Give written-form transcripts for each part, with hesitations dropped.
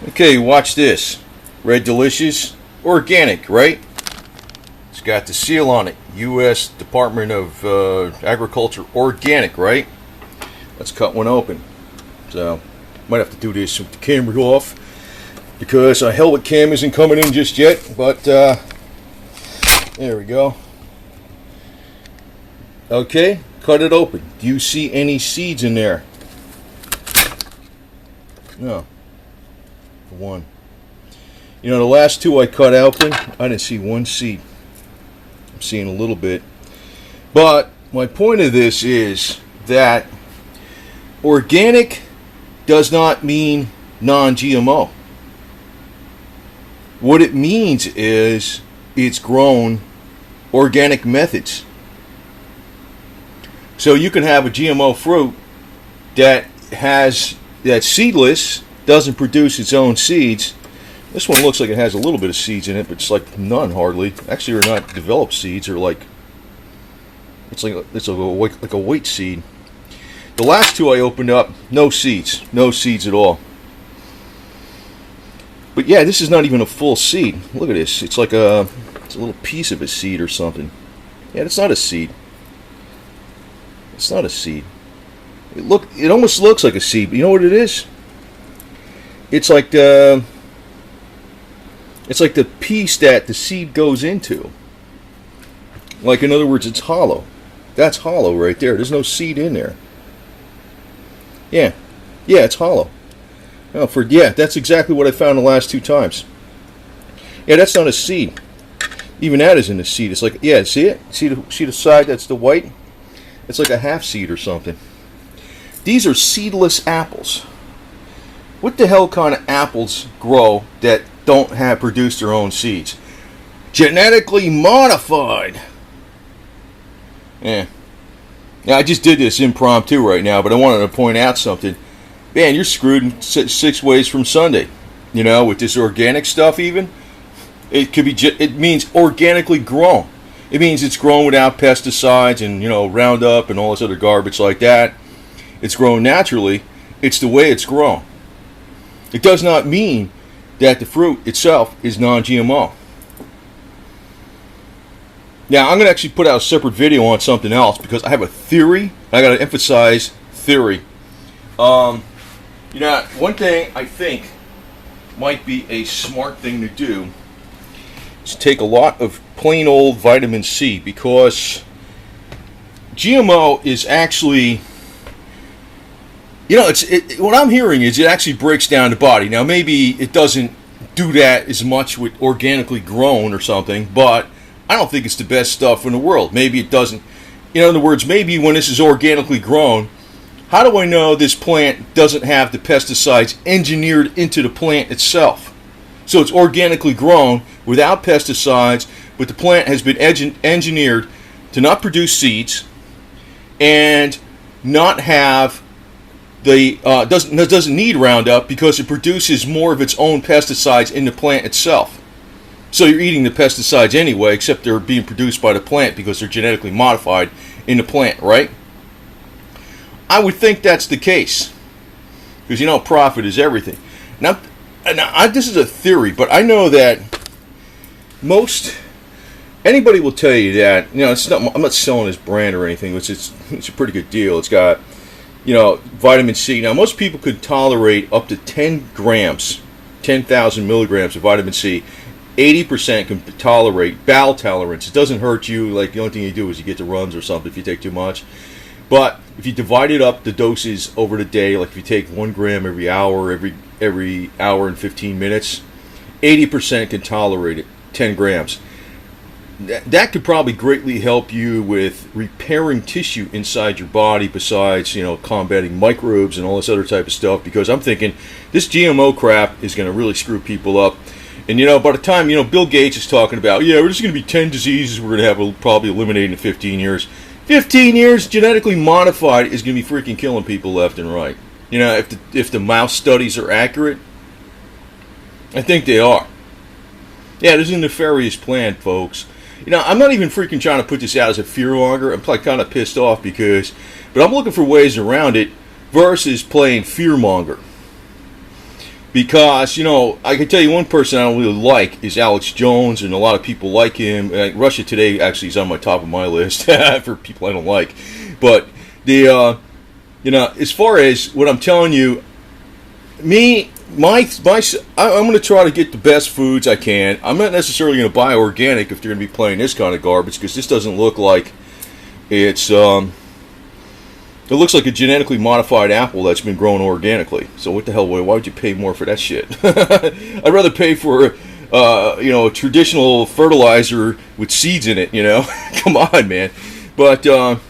Okay, watch this. Red Delicious, organic, right? It's got the seal on it. U.S. Department of Agriculture, organic, right? Let's cut one open. So, might have to do this with the camera off because hell with Cam isn't coming in just yet. But there we go. Okay, cut it open. Do you see any seeds in there? No. One. You know, the last two I cut open, I didn't see one seed. I'm seeing a little bit. But my point of this is that organic does not mean non-GMO. What it means is it's grown organic methods. So you can have a GMO fruit that's seedless, doesn't produce its own seeds. This one looks like it has a little bit of seeds in it, but it's like none hardly. Actually, they're not developed seeds. They're like it's like a white seed. The last two I opened up, no seeds at all. But yeah, this is not even a full seed. Look at this. It's a little piece of a seed or something. Yeah, it's not a seed. It's not a seed. It almost looks like a seed, but you know what it is? It's like the piece that the seed goes into. Like, in other words, it's hollow. That's hollow right there. There's no seed in there. Yeah, it's hollow. That's exactly what I found the last two times. Yeah, that's not a seed. Even that isn't a seed. It's like, yeah, see it? See the side? That's the white. It's like a half seed or something. These are seedless apples. What the hell kind of apples grow that don't produce their own seeds? Genetically modified. Yeah. Now, I just did this impromptu right now, but I wanted to point out something. Man, you're screwed in 6 ways from Sunday. You know, with this organic stuff even. It means organically grown. It means it's grown without pesticides and, Roundup and all this other garbage like that. It's grown naturally. It's the way it's grown. It does not mean that the fruit itself is non-GMO. Now, I'm going to actually put out a separate video on something else because I have a theory. I got to emphasize theory. One thing I think might be a smart thing to do is take a lot of plain old vitamin C, because GMO is actually, what I'm hearing is it actually breaks down the body. Now, maybe it doesn't do that as much with organically grown or something, but I don't think it's the best stuff in the world. Maybe it doesn't. In other words, maybe when this is organically grown, how do I know this plant doesn't have the pesticides engineered into the plant itself? So it's organically grown without pesticides, but the plant has been engineered to not produce seeds and not have doesn't need Roundup because it produces more of its own pesticides in the plant itself. So you're eating the pesticides anyway, except they're being produced by the plant because they're genetically modified in the plant, right? I would think that's the case because profit is everything. Now, this is a theory, but I know that anybody will tell you that I'm not selling this brand or anything. It's a pretty good deal. It's got vitamin C. Now, most people could tolerate up to 10 grams, 10,000 milligrams of vitamin C. 80% can tolerate bowel tolerance. It doesn't hurt you. Like, the only thing you do is you get the runs or something if you take too much. But if you divided up the doses over the day, like if you take 1 gram every hour, every hour and 15 minutes, 80% can tolerate it, 10 grams. That could probably greatly help you with repairing tissue inside your body besides, combating microbes and all this other type of stuff, because I'm thinking this GMO crap is going to really screw people up. And, by the time, Bill Gates is talking about, we're just going to be 10 diseases we're going to have probably eliminated in 15 years. 15 years, genetically modified is going to be freaking killing people left and right. If the mouse studies are accurate, I think they are. Yeah, there's a nefarious plan, folks. I'm not even freaking trying to put this out as a fearmonger. I'm like kind of pissed off but I'm looking for ways around it versus playing fearmonger. Because, I can tell you one person I don't really like is Alex Jones, and a lot of people like him. Russia Today actually is on my top of my list for people I don't like. But as far as what I'm telling you, I'm going to try to get the best foods I can. I'm not necessarily going to buy organic if they're going to be playing this kind of garbage, because this doesn't look like it's. It looks like a genetically modified apple that's been grown organically. So what the hell? Why would you pay more for that shit? I'd rather pay for a traditional fertilizer with seeds in it. Come on, man. But the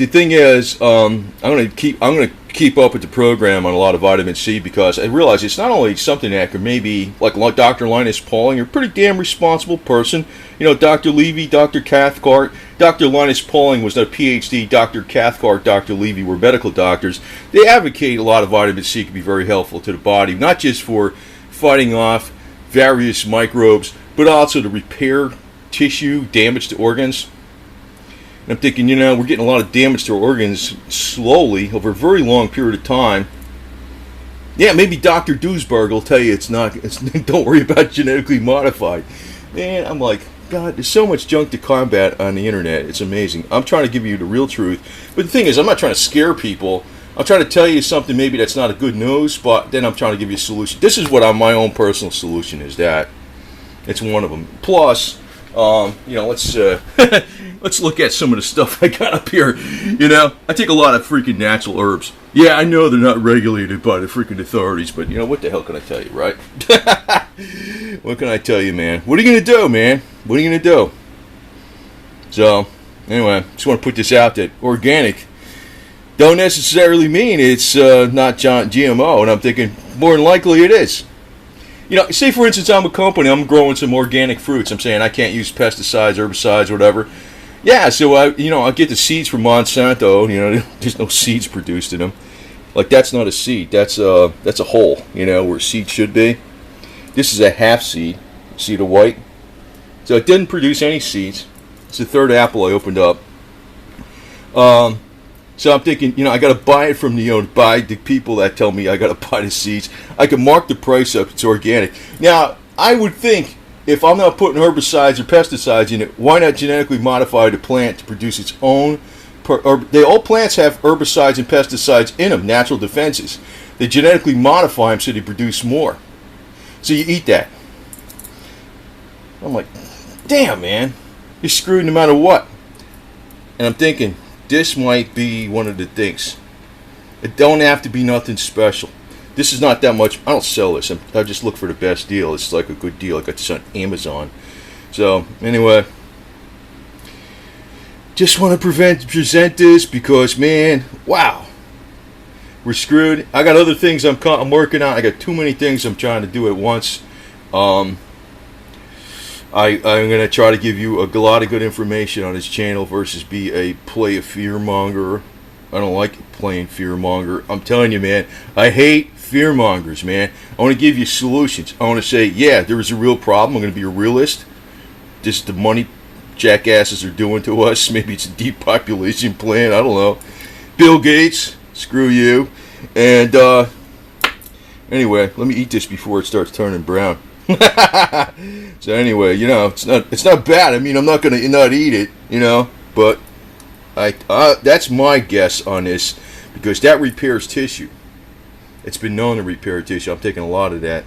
thing is, I'm gonna keep up with the program on a lot of vitamin C, because I realize it's not only something that could maybe, like Dr. Linus Pauling, you're a pretty damn responsible person. Dr. Levy, Dr. Cathcart, Dr. Linus Pauling was a PhD, Dr. Cathcart, Dr. Levy were medical doctors. They advocate a lot of vitamin C can be very helpful to the body, not just for fighting off various microbes, but also to repair tissue, damage to organs. And I'm thinking, we're getting a lot of damage to our organs slowly over a very long period of time. Yeah, maybe Dr. Duesberg will tell you don't worry about genetically modified. Man, I'm like, God, there's so much junk to combat on the internet. It's amazing. I'm trying to give you the real truth. But the thing is, I'm not trying to scare people. I'm trying to tell you something maybe that's not a good news, but then I'm trying to give you a solution. This is what my own personal solution is. That it's one of them. Plus, let's let's look at some of the stuff I got up here. I take a lot of freaking natural herbs. Yeah, I know they're not regulated by the freaking authorities, but what the hell can I tell you, right? What can I tell you, man? What are you gonna do, man? What are you gonna do? So, anyway, just want to put this out that organic don't necessarily mean it's not GMO, and I'm thinking more than likely it is. Say for instance, I'm a company, I'm growing some organic fruits. I'm saying I can't use pesticides, herbicides, whatever. Yeah, so I get the seeds from Monsanto. There's no seeds produced in them. Like, that's not a seed. That's a hole. Where a seed should be. This is a half seed. See the white? So it didn't produce any seeds. It's the third apple I opened up. So I'm thinking, I got to buy it from buy the people that tell me I got to buy the seeds. I can mark the price up. It's organic. Now, I would think, if I'm not putting herbicides or pesticides in it, why not genetically modify the plant to produce its own? All plants have herbicides and pesticides in them, natural defenses. They genetically modify them so they produce more. So you eat that. I'm like, damn, man, you're screwed no matter what. And I'm thinking, this might be one of the things. It don't have to be nothing special. This is not that much. I don't sell this. I just look for the best deal. It's like a good deal. I got this on Amazon. So, anyway, just want to present this because, man, wow, we're screwed. I got other things I'm working on. I got too many things I'm trying to do at once. I'm going to try to give you a lot of good information on this channel versus be a play a fearmonger. I don't like playing fearmonger. I'm telling you, man, I hate fearmongers, man. I want to give you solutions. I want to say, yeah, there is a real problem. I'm going to be a realist. This is the money jackasses are doing to us. Maybe it's a depopulation plan. I don't know. Bill Gates, screw you. And anyway, let me eat this before it starts turning brown. So anyway, it's not bad. I mean, I'm not gonna not eat it, but that's my guess on this, because that repairs tissue. It's been known to repair tissue. I'm taking a lot of that.